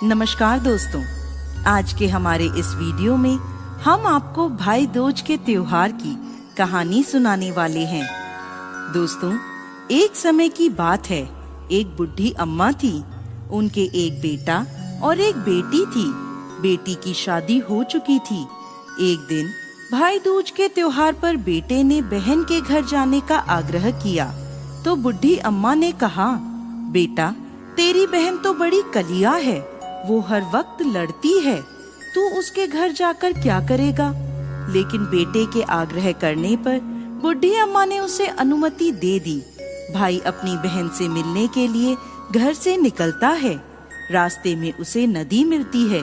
नमस्कार दोस्तों, आज के हमारे इस वीडियो में हम आपको भाई दूज के त्योहार की कहानी सुनाने वाले हैं। दोस्तों, एक समय की बात है, एक बुढ़ी अम्मा थी। उनके एक बेटा और एक बेटी थी। बेटी की शादी हो चुकी थी। एक दिन भाई दूज के त्योहार पर बेटे ने बहन के घर जाने का आग्रह किया तो बुढ़ी अम्मा ने कहा, बेटा, तेरी बहन तो बड़ी कलिया है, वो हर वक्त लड़ती है, तू उसके घर जाकर क्या करेगा। लेकिन बेटे के आग्रह करने पर बुढ़ी अम्मा ने उसे अनुमति दे दी। भाई अपनी बहन से मिलने के लिए घर से निकलता है। रास्ते में उसे नदी मिलती है।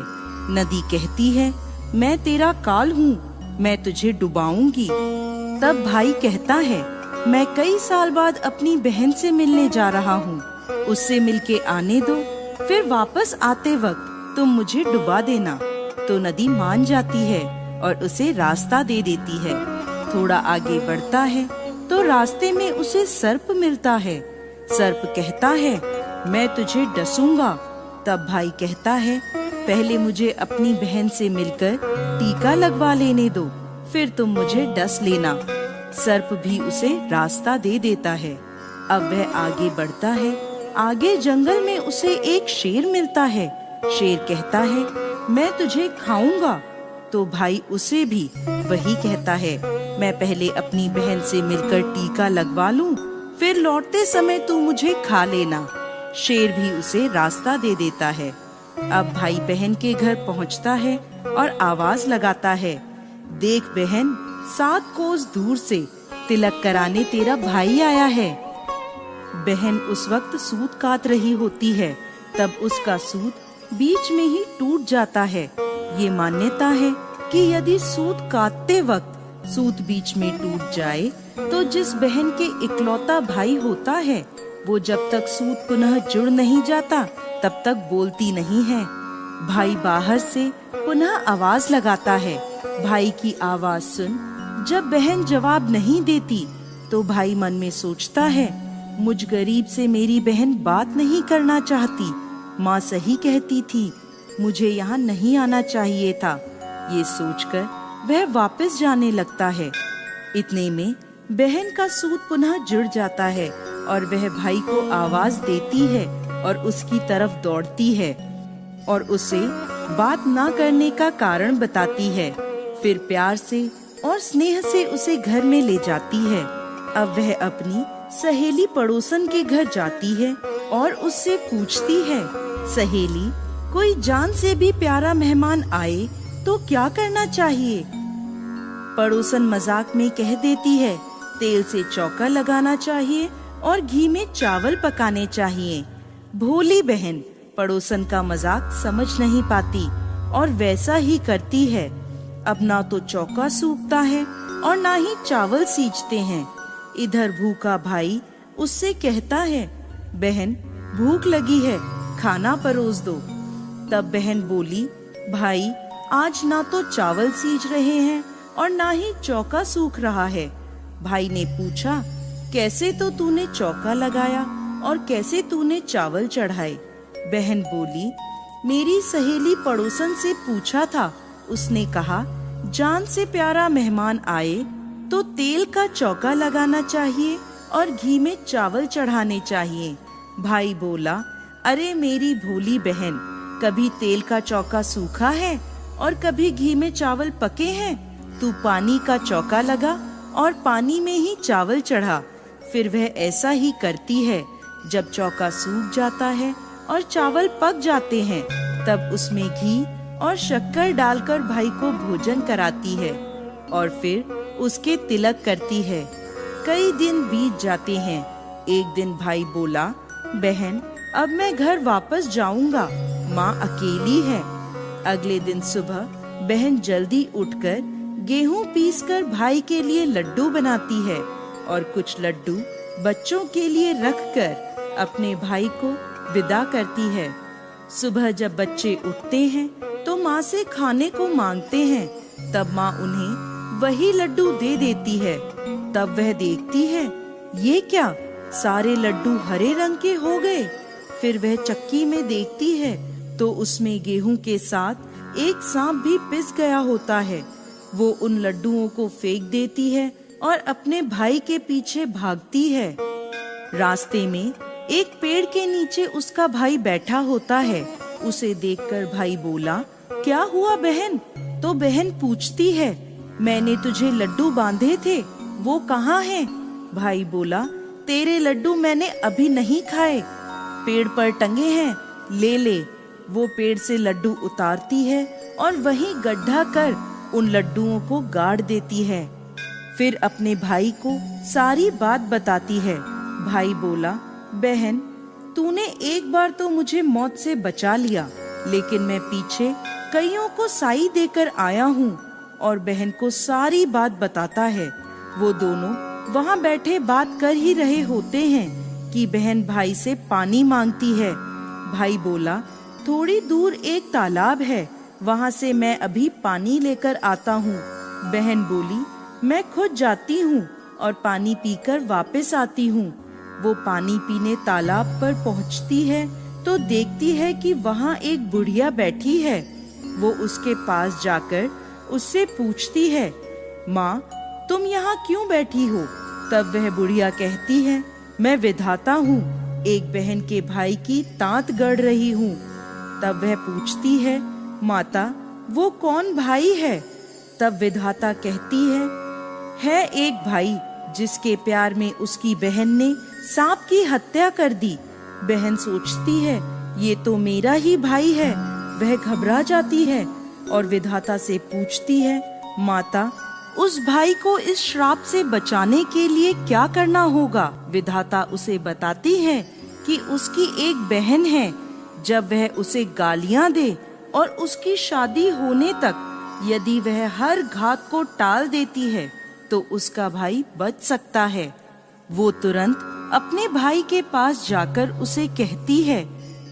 नदी कहती है, मैं तेरा काल हूँ, मैं तुझे डुबाऊंगी। तब भाई कहता है, मैं कई साल बाद अपनी बहन से मिलने जा रहा हूँ, उससे मिलके आने दो, फिर वापस आते वक्त तुम मुझे डुबा देना। तो नदी मान जाती है और उसे रास्ता दे देती है। थोड़ा आगे बढ़ता है तो रास्ते में उसे सर्प मिलता है। सर्प कहता है, मैं तुझे डसूंगा। तब भाई कहता है, पहले मुझे अपनी बहन से मिलकर टीका लगवा लेने दो, फिर तुम मुझे डस लेना। सर्प भी उसे रास्ता दे देता है। अब वह आगे बढ़ता है। आगे जंगल में उसे एक शेर मिलता है। शेर कहता है, मैं तुझे खाऊंगा। तो भाई उसे भी वही कहता है, मैं पहले अपनी बहन से मिलकर टीका लगवा लूं, फिर लौटते समय तू मुझे खा लेना। शेर भी उसे रास्ता दे देता है। अब भाई बहन के घर पहुंचता है और आवाज लगाता है, देख बहन, 7 कोस दूर से तिलक कराने तेरा भाई आया है। बहन उस वक्त सूत काट रही होती है। तब उसका सूत बीच में ही टूट जाता है। ये मान्यता है कि यदि सूत काटते वक्त सूत बीच में टूट जाए तो जिस बहन के इकलौता भाई होता है वो जब तक सूत पुनः जुड़ नहीं जाता तब तक बोलती नहीं है। भाई बाहर से पुनः आवाज लगाता है। भाई की आवाज सुन जब बहन जवाब नहीं देती तो भाई मन में सोचता है, मुझ गरीब से मेरी बहन बात नहीं करना चाहती। माँ सही कहती थी, मुझे यहाँ नहीं आना चाहिए था। ये सोचकर वह वापस जाने लगता है। इतने में बहन का सूत पुनः जुड़ जाता है और वह भाई को आवाज देती है और उसकी तरफ दौड़ती है और उसे बात ना करने का कारण बताती है। फिर प्यार से और स्नेह से उसे घर में ले जाती है। अब वह अपनी सहेली पड़ोसन के घर जाती है और उससे पूछती है, सहेली, कोई जान से भी प्यारा मेहमान आए तो क्या करना चाहिए। पड़ोसन मजाक में कह देती है, तेल से चौका लगाना चाहिए और घी में चावल पकाने चाहिए। भोली बहन पड़ोसन का मजाक समझ नहीं पाती और वैसा ही करती है। अब ना तो चौका सूखता है और ना ही चावल सींचते हैं। इधर भूखा भाई उससे कहता है, बहन, भूख लगी है, खाना परोस दो। तब बहन बोली, भाई, आज ना तो चावल सींच रहे हैं और ना ही चौका सूख रहा है। भाई ने पूछा, कैसे तो तूने चौका लगाया और कैसे तूने चावल चढ़ाए। बहन बोली, मेरी सहेली पड़ोसन से पूछा था, उसने कहा, जान से प्यारा मेहमान आए तो तेल का चौका लगाना चाहिए और घी में चावल चढ़ाने चाहिए। भाई बोला, अरे मेरी भोली बहन, कभी तेल का चौका सूखा है और कभी घी में चावल पके हैं। तू पानी का चौका लगा और पानी में ही चावल चढ़ा। फिर वह ऐसा ही करती है। जब चौका सूख जाता है और चावल पक जाते हैं तब उसमें घी और शक्कर डालकर भाई को भोजन कराती है और फिर उसके तिलक करती है। कई दिन बीत जाते हैं। एक दिन भाई बोला, बहन, अब मैं घर वापस जाऊंगा, माँ अकेली है। अगले दिन सुबह बहन जल्दी उठकर गेहूं पीसकर भाई के लिए लड्डू बनाती है और कुछ लड्डू बच्चों के लिए रखकर अपने भाई को विदा करती है। सुबह जब बच्चे उठते हैं तो माँ से खाने को मांगते हैं। तब माँ उन्हें वही लड्डू दे देती है। तब वह देखती है, ये क्या, सारे लड्डू हरे रंग के हो गए। फिर वह चक्की में देखती है तो उसमें गेहूं के साथ एक सांप भी पिस गया होता है। वो उन लड्डुओं को फेंक देती है और अपने भाई के पीछे भागती है। रास्ते में एक पेड़ के नीचे उसका भाई बैठा होता है। उसे देखकर भाई बोला, क्या हुआ बहन? तो बहन पूछती है, मैंने तुझे लड्डू बांधे थे, वो कहाँ हैं? भाई बोला, तेरे लड्डू मैंने अभी नहीं खाए, पेड़ पर टंगे हैं, ले ले। वो पेड़ से लड्डू उतारती है और वहीं गड्ढा कर उन लड्डुओं को गाड़ देती है। फिर अपने भाई को सारी बात बताती है। भाई बोला, बहन तूने एक बार तो मुझे मौत से बचा लिया, लेकिन मैं पीछे कईयों को साई देकर आया हूँ। और बहन को सारी बात बताता है। वो दोनों वहाँ बैठे बात कर ही रहे होते हैं कि बहन भाई से पानी मांगती है। भाई बोला, थोड़ी दूर एक तालाब है, वहाँ से मैं अभी पानी लेकर आता हूँ। बहन बोली, मैं खुद जाती हूँ और पानी पीकर वापस आती हूँ। वो पानी पीने तालाब पर पहुँचती है तो देखती है कि वहाँ एक बुढ़िया बैठी है। वो उसके पास जाकर उससे पूछती है, माँ तुम यहाँ क्यों बैठी हो? तब वह बुढ़िया कहती है, मैं विधाता हूँ, एक बहन के भाई की तांत गढ़ रही हूँ। तब वह पूछती है, माता वो कौन भाई है? तब विधाता कहती है एक भाई जिसके प्यार में उसकी बहन ने सांप की हत्या कर दी। बहन सोचती है, ये तो मेरा ही भाई है। वह घबरा जाती है और विधाता से पूछती है, माता उस भाई को इस श्राप से बचाने के लिए क्या करना होगा? विधाता उसे बताती है कि उसकी एक बहन है। जब वह उसे गालियां दे और उसकी शादी होने तक यदि वह हर घात को टाल देती है तो उसका भाई बच सकता है। वो तुरंत अपने भाई के पास जाकर उसे कहती है,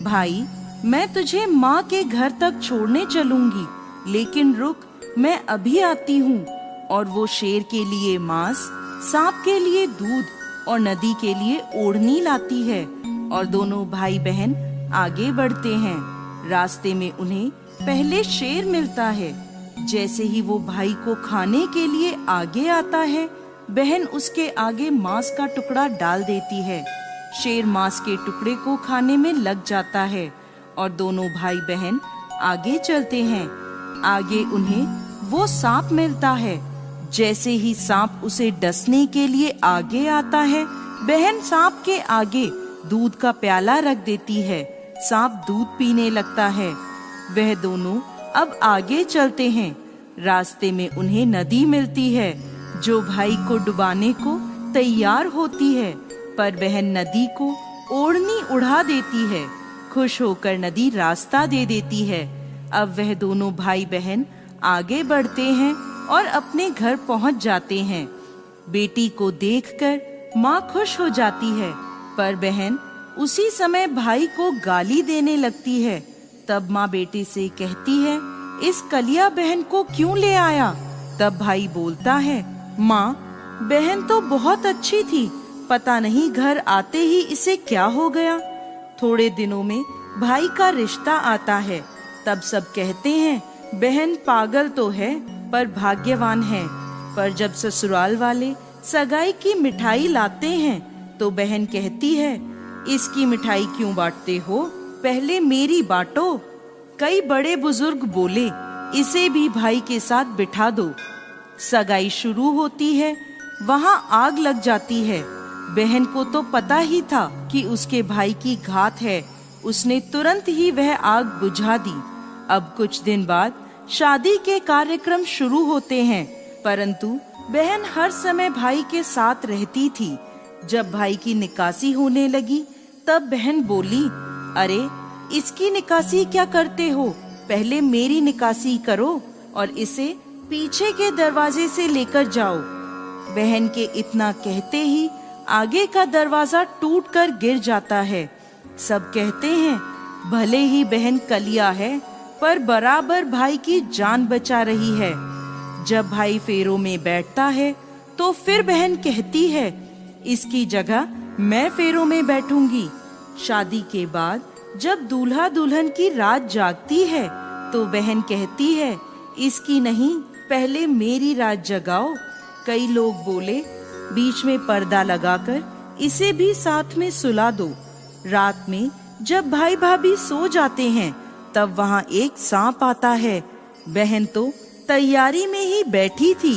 भाई मैं तुझे माँ के घर तक छोड़ने चलूंगी, लेकिन रुक, मैं अभी आती हूँ। और वो शेर के लिए मांस, सांप के लिए दूध और नदी के लिए ओढ़नी लाती है और दोनों भाई बहन आगे बढ़ते हैं। रास्ते में उन्हें पहले शेर मिलता है। जैसे ही वो भाई को खाने के लिए आगे आता है, बहन उसके आगे मांस का टुकड़ा डाल देती है। शेर मांस के टुकड़े को खाने में लग जाता है और दोनों भाई बहन आगे चलते हैं। आगे उन्हें वो सांप मिलता है। जैसे ही सांप उसे डसने के लिए आगे आता है, बहन सांप के आगे दूध का प्याला रख देती है। सांप दूध पीने लगता है। वह दोनों अब आगे चलते हैं। रास्ते में उन्हें नदी मिलती है जो भाई को डुबाने को तैयार होती है, पर बहन नदी को ओढ़नी उड़ा देती है। खुश होकर नदी रास्ता दे देती है। अब वह दोनों भाई बहन आगे बढ़ते हैं और अपने घर पहुंच जाते हैं। बेटी को देखकर माँ खुश हो जाती है, पर बहन उसी समय भाई को गाली देने लगती है। तब माँ बेटे से कहती है, इस कलिया बहन को क्यों ले आया? तब भाई बोलता है, माँ बहन तो बहुत अच्छी थी, पता नहीं घर आते ही इसे क्या हो गया। थोड़े दिनों में भाई का रिश्ता आता है। तब सब कहते हैं, बहन पागल तो है पर भाग्यवान है। पर जब ससुराल वाले सगाई की मिठाई लाते हैं तो बहन कहती है, इसकी मिठाई क्यों बांटते हो, पहले मेरी बांटो। कई बड़े बुजुर्ग बोले, इसे भी भाई के साथ बिठा दो। सगाई शुरू होती है, वहाँ आग लग जाती है। बहन को तो पता ही था कि उसके भाई की घात है। उसने तुरंत ही वह आग बुझा दी। अब कुछ दिन बाद शादी के कार्यक्रम शुरू होते हैं, परंतु बहन हर समय भाई के साथ रहती थी। जब भाई की निकासी होने लगी तब बहन बोली, अरे इसकी निकासी क्या करते हो, पहले मेरी निकासी करो और इसे पीछे के दरवाजे से लेकर जाओ। बहन के इतना कहते ही आगे का दरवाजा टूटकर गिर जाता है। सब कहते हैं, भले ही बहन कलिया है पर बराबर भाई की जान बचा रही है। जब भाई फेरों में बैठता है तो फिर बहन कहती है, इसकी जगह मैं फेरों में बैठूंगी। शादी के बाद जब दूल्हा दुल्हन की रात जागती है तो बहन कहती है, इसकी नहीं, पहले मेरी रात जगाओ। कई लोग बोले, बीच में पर्दा लगाकर इसे भी साथ में सुला दो। रात में जब भाई भाभी सो जाते हैं तब वहाँ एक सांप आता है। बहन तो तैयारी में ही बैठी थी,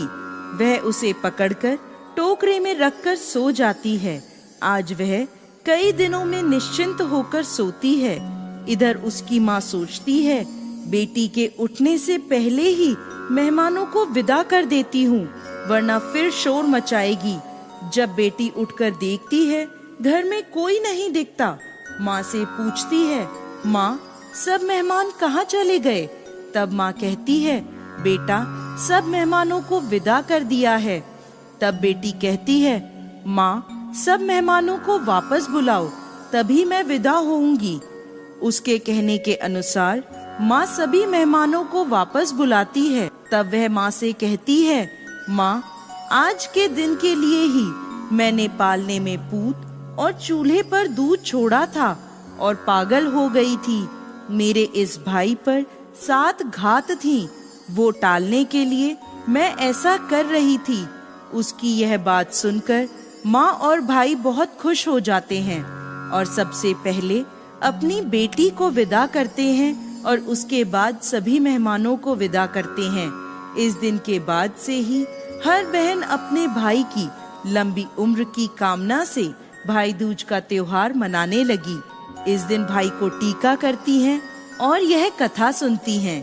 वह उसे पकड़कर टोकरे में रखकर सो जाती है। आज वह कई दिनों में निश्चिंत होकर सोती है। इधर उसकी माँ सोचती है, बेटी के उठने से पहले ही मेहमानों को विदा कर देती हूँ, वरना फिर शोर मचाएगी। जब बेटी उठकर देखती है घर में कोई नहीं दिखता, माँ से पूछती है, माँ सब मेहमान कहाँ चले गए? तब माँ कहती है, बेटा सब मेहमानों को विदा कर दिया है। तब बेटी कहती है, माँ सब मेहमानों को वापस बुलाओ, तभी मैं विदा होऊंगी। उसके कहने के अनुसार माँ सभी मेहमानों को वापस बुलाती है। तब वह माँ से कहती है, माँ आज के दिन के लिए ही मैंने पालने में पूत और चूल्हे पर दूध छोड़ा था और पागल हो गई थी। मेरे इस भाई पर 7 घात थी, वो टालने के लिए मैं ऐसा कर रही थी। उसकी यह बात सुनकर माँ और भाई बहुत खुश हो जाते हैं और सबसे पहले अपनी बेटी को विदा करते हैं और उसके बाद सभी मेहमानों को विदा करते हैं। इस दिन के बाद से ही हर बहन अपने भाई की लंबी उम्र की कामना से भाई दूज का त्योहार मनाने लगी। इस दिन भाई को टीका करती हैं और यह कथा सुनती हैं।